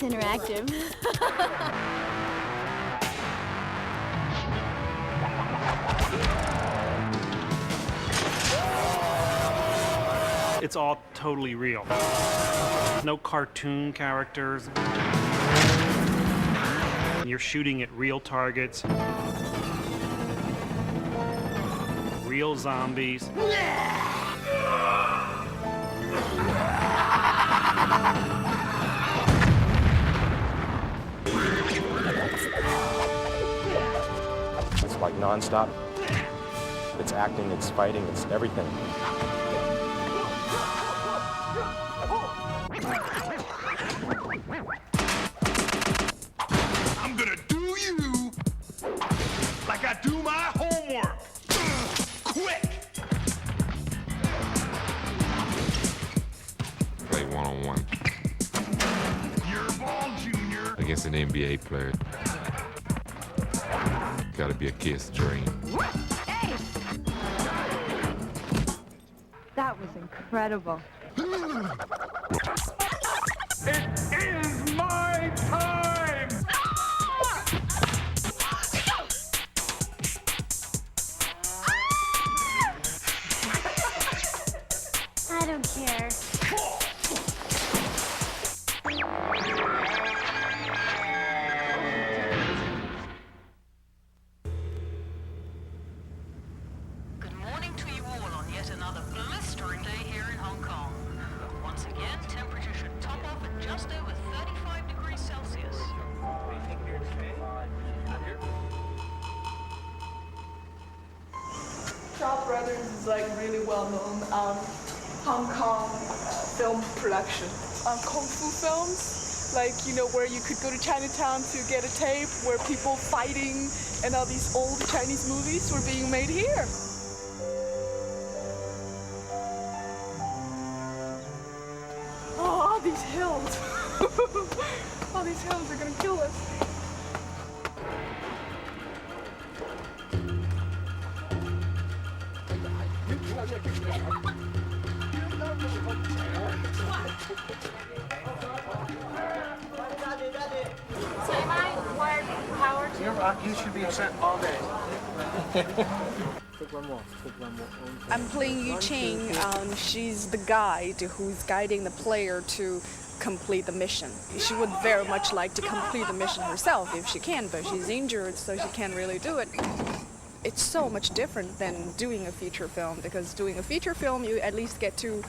interactive. It's all totally real. No cartoon characters. You're shooting at real targets. Real zombies. It's like nonstop. It's acting, it's fighting, it's everything. I'm gonna do you like I do my homework. Quick! Play one-on-one. Your ball, Junior. Against an NBA player. Gotta be a kid's dream. Hey! That was incredible. It is my time! I don't care. Good morning to you all on yet another blistering day here in Hong Kong. Once again, temperatures should top off at just over 35 degrees Celsius. Shaw Brothers is like really well known Hong Kong film production. Kung Fu films, like, you know, where you could go to Chinatown to get a tape where people fighting and all these old Chinese movies were being made here. Oh, all these hills. All these hills are gonna kill us. So am I wired for power too? You should be upset all day. I'm playing Yu Qing. She's the guide who's guiding the player to complete the mission. She would very much like to complete the mission herself if she can, but she's injured, so she can't really do it. It's so much different than doing a feature film, because doing a feature film, you at least get to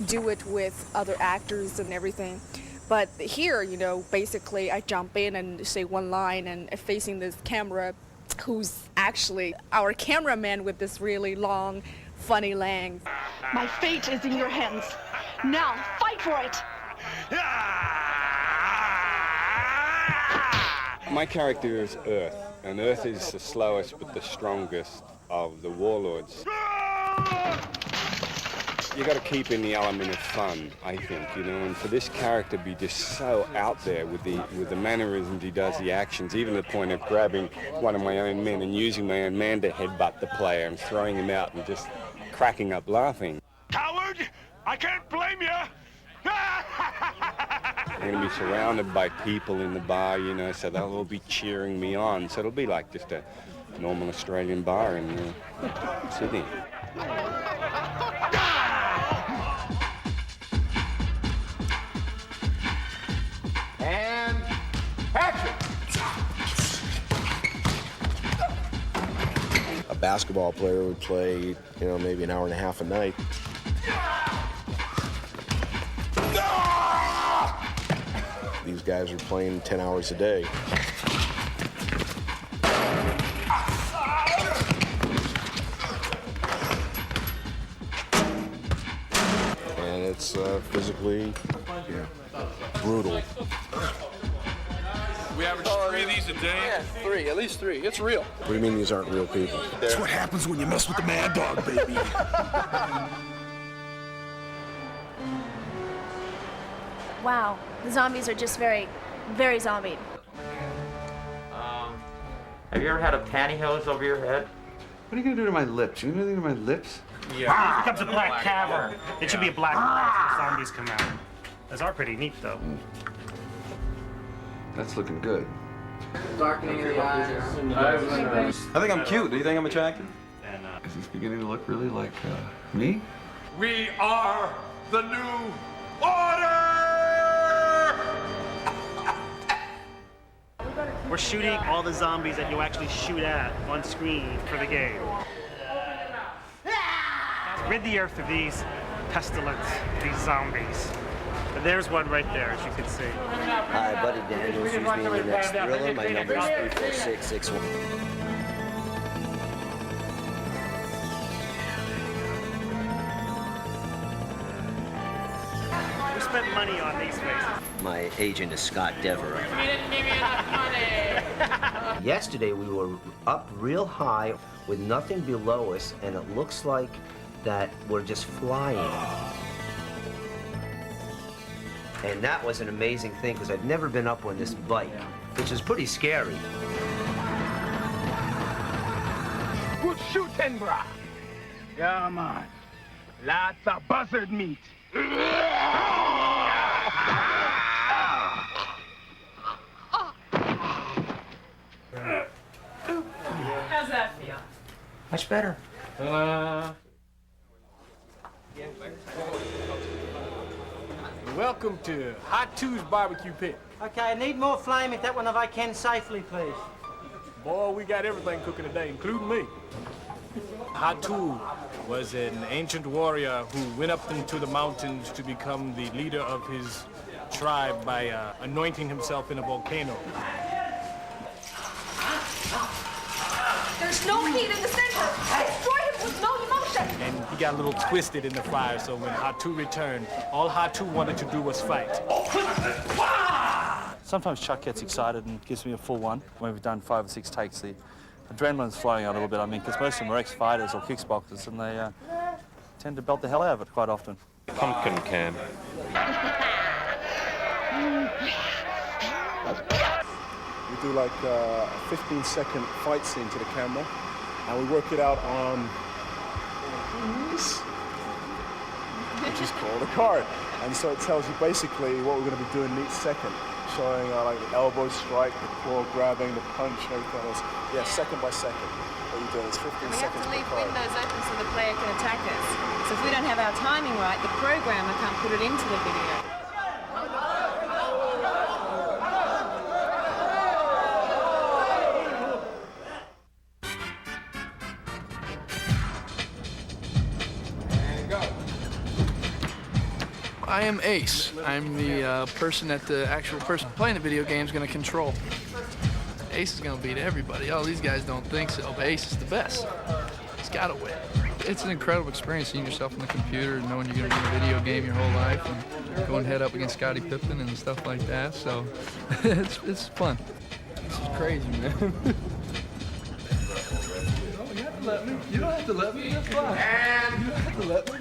do it with other actors and everything. But here, you know, basically I jump in and say one line and facing this camera, who's actually our cameraman with this really long, funny length. My fate is in your hands. Now, fight for it! My character is Earth, and Earth is the slowest but the strongest of the warlords. You got to keep in the element of fun, I think, you know, and for this character to be just so out there with the mannerisms he does, the actions, even to the point of grabbing one of my own men and using my own man to headbutt the player and throwing him out and just cracking up laughing. Coward! I can't blame you! I'm going to be surrounded by people in the bar, you know, so they'll all be cheering me on. So it'll be like just a normal Australian bar in Sydney. And action! A basketball player would play, you know, maybe an hour and a half a night. These guys are playing 10 hours a day. And it's physically brutal. We average 3 of these a day? Yeah, 3, at least 3. It's real. What do you mean these aren't real people? That's what happens when you mess with the mad dog, baby. Wow, the zombies are just very, very zombie. Have you ever had a pantyhose over your head? What are you going to do to my lips? You going to do anything to my lips? Yeah. It becomes a black cavern. It should be a black box when zombies come out. Those are pretty neat, though. That's looking good. Darkening of the eyes. I think I'm cute. Do you think I'm attractive? Is this beginning to look really like me? We are the new order! We're shooting all the zombies that you actually shoot at on screen for the game. Rid the earth of these pestilence, these zombies. And there's one right there, as you can see. Hi, Buddy Daniels. Use me in your next thriller. My number is 34661. We spent money on these faces. My agent is Scott Devereaux. You didn't give me enough money. Yesterday we were up real high with nothing below us, and it looks like that we're just flying. And that was an amazing thing, because I've never been up on this bike, which is pretty scary. Good shooting, brah. Yeah, man. Lots of buzzard meat. How's that feel? Much better. Welcome to Hot Two's barbecue pit. Okay, I need more flame at that one if I can safely, please. Boy, we got everything cooking today, including me. Hot Two was an ancient warrior who went up into the mountains to become the leader of his tribe by anointing himself in a volcano. There's no heat in the center. Destroy him with no emotion. And he got a little twisted in the fire, so when Hot Two returned, all Hot Two wanted to do was fight. Sometimes Chuck gets excited and gives me a full one. When we've done 5 or 6 takes, the adrenaline's flowing out a little bit. I mean, because most of them are ex-fighters or kickboxers, and they tend to belt the hell out of it quite often. Pumpkin can. We do like a 15-second fight scene to the camera, and we work it out on this, which is called a card. And so it tells you basically what we're going to be doing in each second, showing like the elbow strike, the claw grabbing, the punch, and everything else. Yeah, second by second. What you're doing is 15 We have seconds to per leave card. windows open so the player can attack us. So if we don't have our timing right, the programmer can't put it into the video. I am Ace. I'm the person that the actual person playing the video game is going to control. Ace is going to beat everybody. Oh, these guys don't think so, but Ace is the best. He's got to win. It's an incredible experience seeing yourself on the computer and knowing you're going to be in a video game your whole life and going head up against Scottie Pippen and stuff like that. So it's fun. This is crazy, man. You have to let me. You don't have to let me. That's fine. You don't have to let me.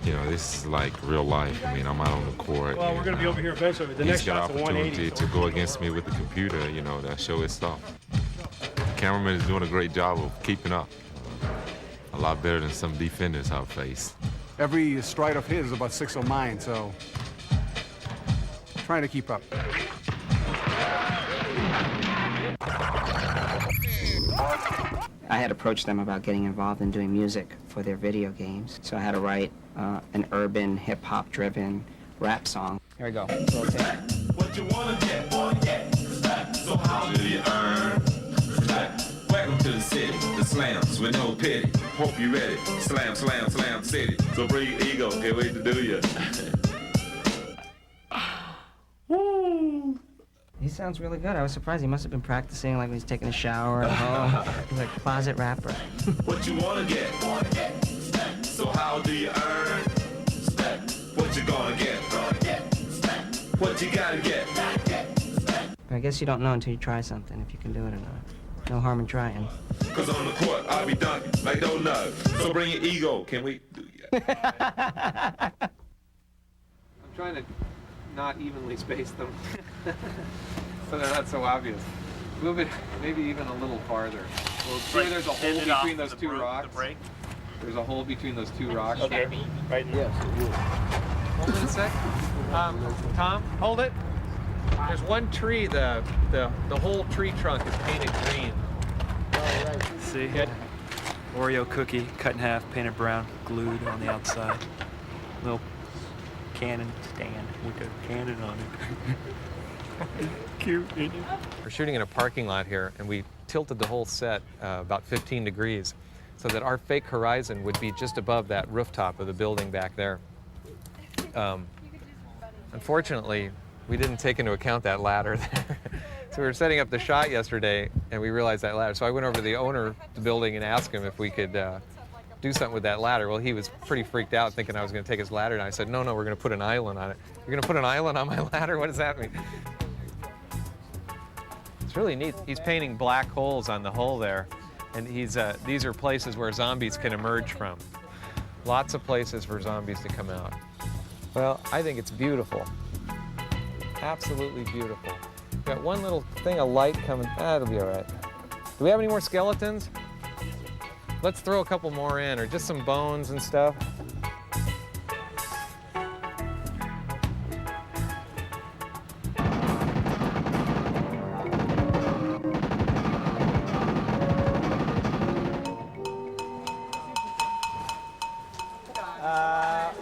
You know, this is like real life. I mean, I'm out on the court. Well, we're going to be over here eventually. The next He's got shot's a 180. opportunity to go against me with the computer, you know, that show his stuff. The cameraman is doing a great job of keeping up. A lot better than some defenders I've faced. Every stride of his is about 6 of mine, so trying to keep up. I had approached them about getting involved in doing music for their video games, so I had to write an urban, hip-hop driven rap song. Here we go. What you wanna get, so how do you earn? Welcome to the city, the slams with no pity. Hope you ready, slam, slam, slam city. So bring your ego, can't wait to do ya. He sounds really good. I was surprised. He must have been practicing like when he's taking a shower at home. He's like a closet rapper. What you wanna get, so how do you earn? What you gonna get, what you gotta get. I guess you don't know until you try something, if you can do it or not. No harm in trying. Cause on the court, I'll be dunking like don't know. So bring your ego, can we do ya? I'm trying to not evenly space them so they're not so obvious. Move it maybe even a little farther. Well, see Like, where there's a bend hole it off between those the two bro- rocks? the break? There's a hole between those two rocks. Okay. Right now. Yes, it will. Hold it a sec. Tom, hold it. There's one tree, the whole tree trunk is painted green. See? Oreo cookie cut in half, painted brown, glued on the outside. Little cannon stand with a cannon on it. Cute, isn't it? We're shooting in a parking lot here, and we tilted the whole set about 15 degrees so that our fake horizon would be just above that rooftop of the building back there. Unfortunately, we didn't take into account that ladder there. So we were setting up the shot yesterday, and we realized that ladder. So I went over to the owner of the building and asked him if we could do something with that ladder. Well, he was pretty freaked out, thinking I was going to take his ladder, and I said, no, we're going to put an island on it. You're going to put an island on my ladder? What does that mean? It's really neat. He's painting black holes on the hull there, and these are places where zombies can emerge from. Lots of places for zombies to come out. Well, I think it's beautiful. Absolutely beautiful. Got one little thing of light coming. That'll be all right. Do we have any more skeletons? Let's throw a couple more in, or just some bones and stuff.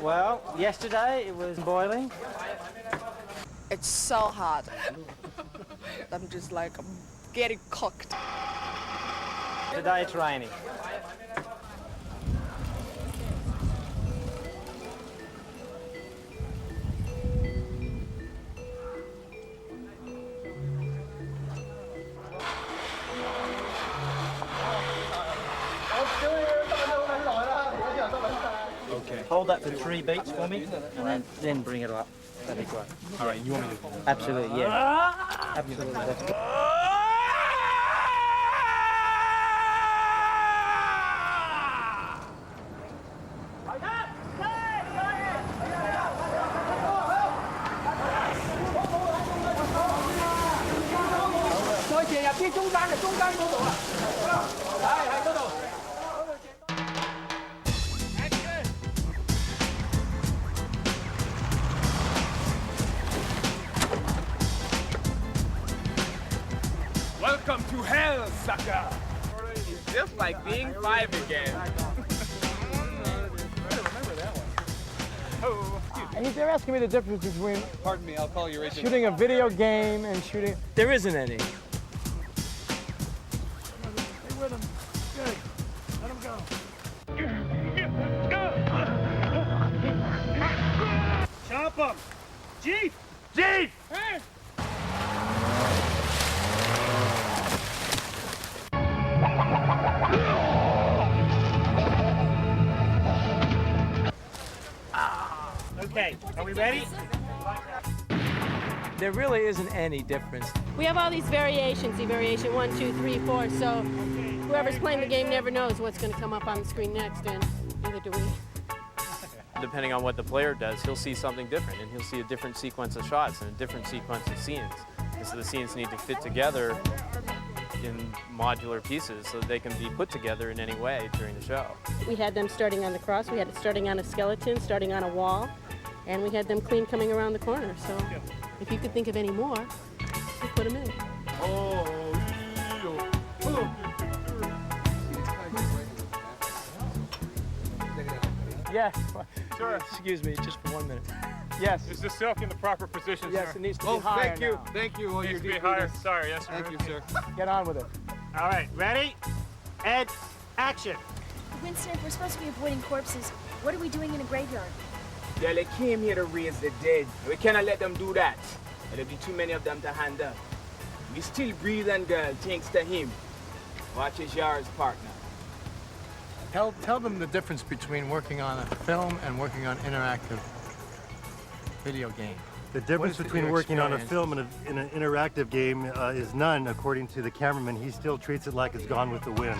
Well, yesterday it was boiling. It's so hot. I'm just like getting cooked. Today it's raining. Okay. Hold that for 3 beats for me, and then bring it up. That'd be great. All right, you want me to? Absolutely, yeah. Absolutely. That's good. Welcome to hell, sucker! It's just like being 5 again. They're asking me the difference between Pardon me, I'll call you Rachel. shooting a video game and shooting... There isn't any. Stay with him. Good. Let him go. Chop him! Chief! Chief! Hey! Okay, are we ready? There really isn't any difference. We have all these variations, see variation 1, 2, 3, 4, so whoever's playing the game never knows what's going to come up on the screen next, and neither do we. Depending on what the player does, he'll see something different, and he'll see a different sequence of shots and a different sequence of scenes. And so the scenes need to fit together in modular pieces so that they can be put together in any way during the show. We had them starting on the cross, we had it starting on a skeleton, starting on a wall, and we had them clean coming around the corner. So if you could think of any more, we put them in. Yes. Sure. Excuse me, just for 1 minute. Yes. Is the silk in the proper position, Yes, sir? it needs to be higher thank you. now. Thank you. Needs to be higher. Sorry, yes, sir. Thank you, sir. Get on with it. All right, ready? And action. Winston, if we're supposed to be avoiding corpses, what are we doing in a graveyard? Yeah, they came here to raise the dead. We cannot let them do that. There'll be too many of them to handle. We still breathing, girl, thanks to him. Watch his yards, partner. Tell them the difference between working on a film and working on interactive video game. The difference between working on a film and in an interactive game is none, according to the cameraman. He still treats it like it's Gone with the Wind.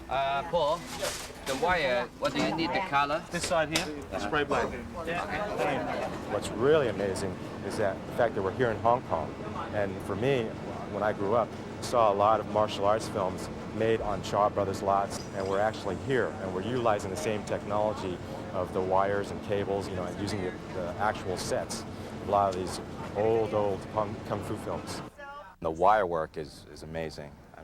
Paul, the wire, what do you need, the color? This side here, spray black. What's really amazing is that the fact that we're here in Hong Kong. And for me, when I grew up, I saw a lot of martial arts films made on Shaw Brothers lots, and we're actually here, and we're utilizing the same technology of the wires and cables, you know, and using the actual sets. A lot of these old kung fu films. The wire work is amazing. I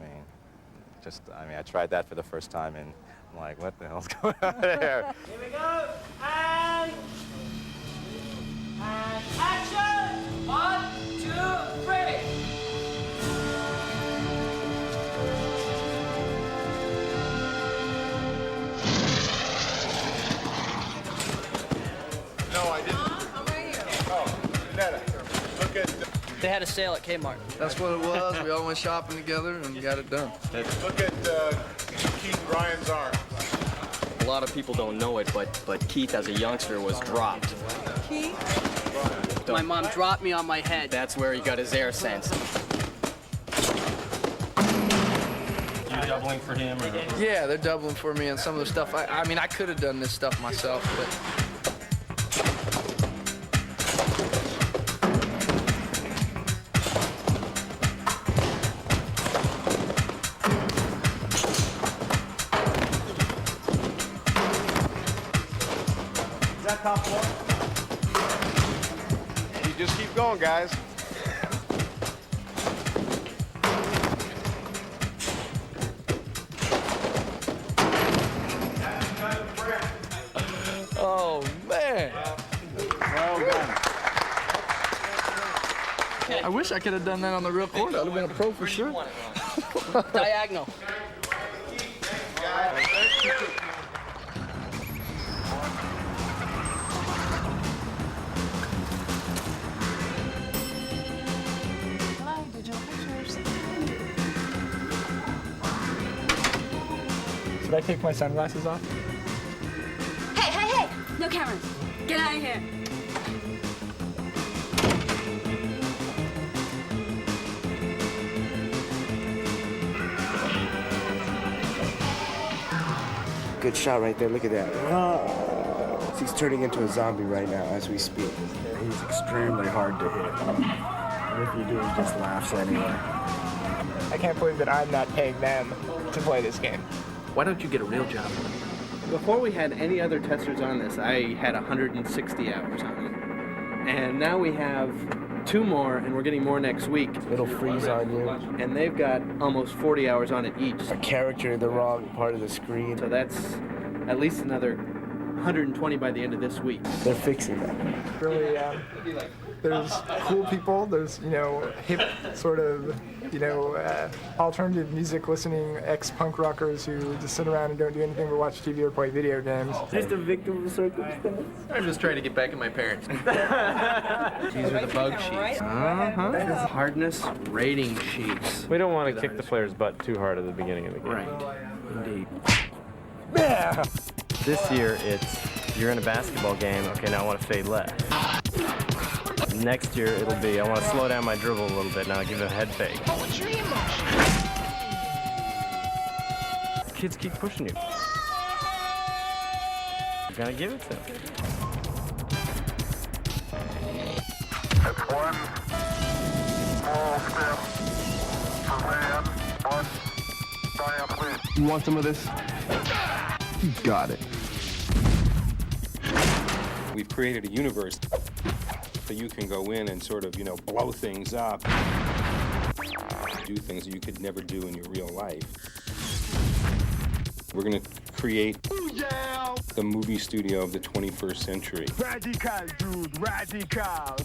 mean, I tried that for the first time, and I'm like, what the hell's going on there? Here we go, and action! 1, 2, 3. No, I didn't. I'm right here. Oh, Netta, look at They had a sale at Kmart. That's what it was. We all went shopping together and got it done. Look at Keith Ryan's arm. A lot of people don't know it, but Keith, as a youngster, was dropped. Keith? My mom dropped me on my head. That's where he got his air sense. You doubling for him? Or? Yeah, they're doubling for me on some of the stuff. I mean, I could have done this stuff myself, but. Top floor. You just keep going, guys. Oh, man. Well done. I wish I could have done that on the real court. I would have been a pro for sure. Diagonal. Should I take my sunglasses off? Hey, hey, hey! No cameras. Get out of here. Good shot right there. Look at that. He's turning into a zombie right now as we speak. He's extremely hard to hit. And if you do, he just laughs anyway. I can't believe that I'm not paying them to play this game. Why don't you get a real job? Before we had any other testers on this, I had 160 hours on it. And now we have 2 more, and we're getting more next week. It'll freeze on you. And they've got almost 40 hours on it each. A character in the wrong part of the screen. So that's at least another 120 by the end of this week. They're fixing that. Really, there's cool people. There's, hip sort of, alternative music listening ex-punk rockers who just sit around and don't do anything but watch TV or play video games. Just a victim of circumstance. I'm just trying to get back at my parents. These are the bug sheets. Hardness rating sheets. We don't want to kick the player's butt too hard at the beginning of the game. Right. Indeed. Yeah. This year, you're in a basketball game. Okay, now I want to fade left. Next year, it'll be, I want to slow down my dribble a little bit. Now give it a head fake. Kids keep pushing you. You gotta give it to them. That's one small step for man, one giant leap. You want some of this? You got it. We've created a universe so you can go in and sort of, blow things up. Do things that you could never do in your real life. We're going to create the movie studio of the 21st century. Radical, dude, radical.